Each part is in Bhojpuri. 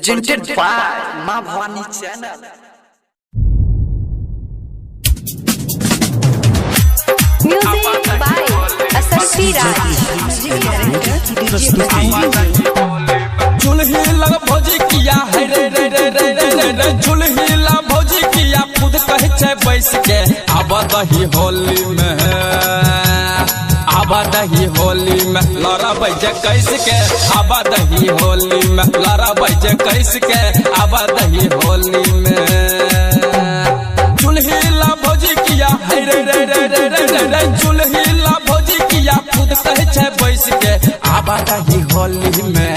Presented by Ma Bhavani Channel. Music by Asad Raj. झुलही लग भौजी किया है रे रे रे रे रे रे रे झुलही लग भौजी किया खुद कहे छे बैस के आबा दही होली में आबा दही होली में लड़ा बजे कैस के आबा दही होली में लड़ा बजे कैस के आबा दही होली में झुलही लग भौजी किया है रे रे रे रे रे रे रे झुलही लग भौजी किया खुद कहे छे बैस के आबा दही होली में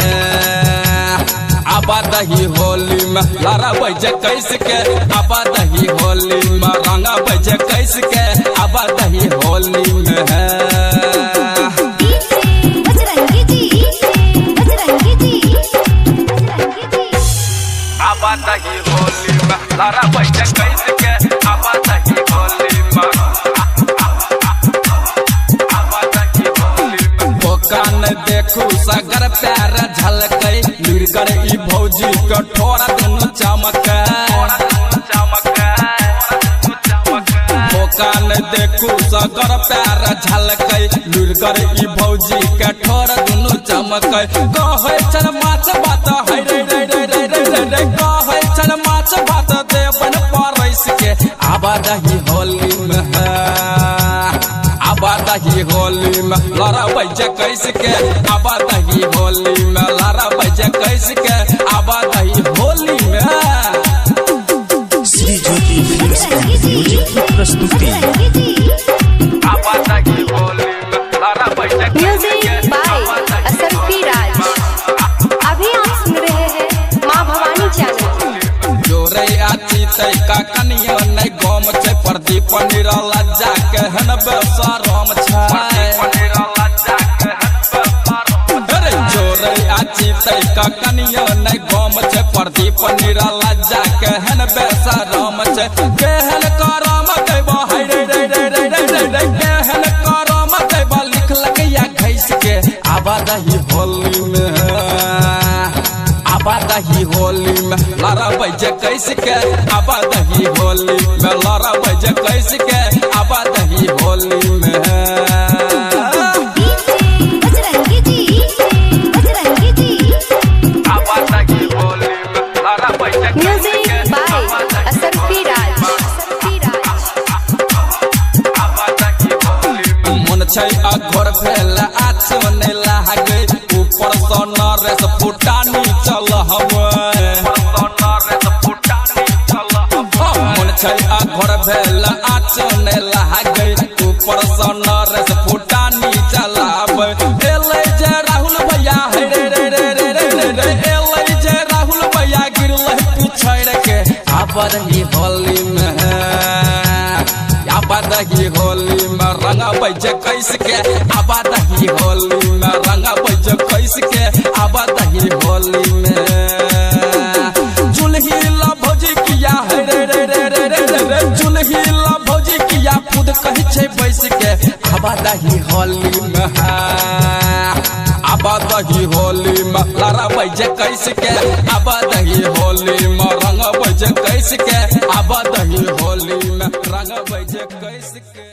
आबा दही होली में लारा बजे कैस के आबा दही होली में रंगा बजे कैस के आबा दही होली में आबा दही होली में लारा बजे कैस के आबा दही होली में आबा दही होली में कान देखू सगर पैर झलकै निर्गर ई भौजी कठोर दुनु चमकै कान देखू सगर पैर झलकै निर्गर ई भौजी कठोर दुनु चमकै कहै छन माछ बात है रे रे रे रे रे रे रे कहै छन माछ बात देवन परैस के आबा दही होली में आबा दही होली में लड़ा बजे कैस के आबा दही होली में लड़ा बजे कैस के आबा दही होली में श्री ज्योति फिल्म्स म्यूजिक की प्रस्तुति आबा दही होली में लड़ा बजे Music by Asad Raj. अभी आप सुन रहे हैं माँ भवानी चैनल। जोरे आची तै का कनिया नै गम छै प्रदीप निराला जाके हन बेसरम छै अरे जोरे आची तै का कनिया नै गम छै प्रदीप निराला जाके हन बेसरम छै केहन करम दैबा है रे रे रे रे रे रे रे केहन करम दैबा लिखलक या घैस के आबा दही होली में आबा दही होली में लड़ा बजे कैस के आबा दही होली में लड़ा बजे कैस के आबा दही होली में आबा दही होली में लड़ा बजे Music by Asad Raj. आबा दही होली में मन छै अघोर भेल आछ ने लागे ऊपर स नरेश फुटानी चल हवे मन छै अघोर भेल आछ ने लागे ऊपर स नरेश फुटानी चलावे एलै जे राहुल भैया हे रे रे रे रे रे रे रे एलै जे राहुल भैया गिरलै पिछड़ के आबा दही होली में आबा दही होली में रंगा बजे कैस के आबा दही होली में रंगा बजे कैस के आबा दही होली में झुलही ला भौजी किया है रे रे रे रे रे रे रे झुलही ला भौजी किया खुद कहे छे बैस के आबा दही होली में आबा दही होली में लड़ा बजे कैस के आबा दही होली में रंगा बजे कैस के आबा दही होली में रंगा बजे कैस के।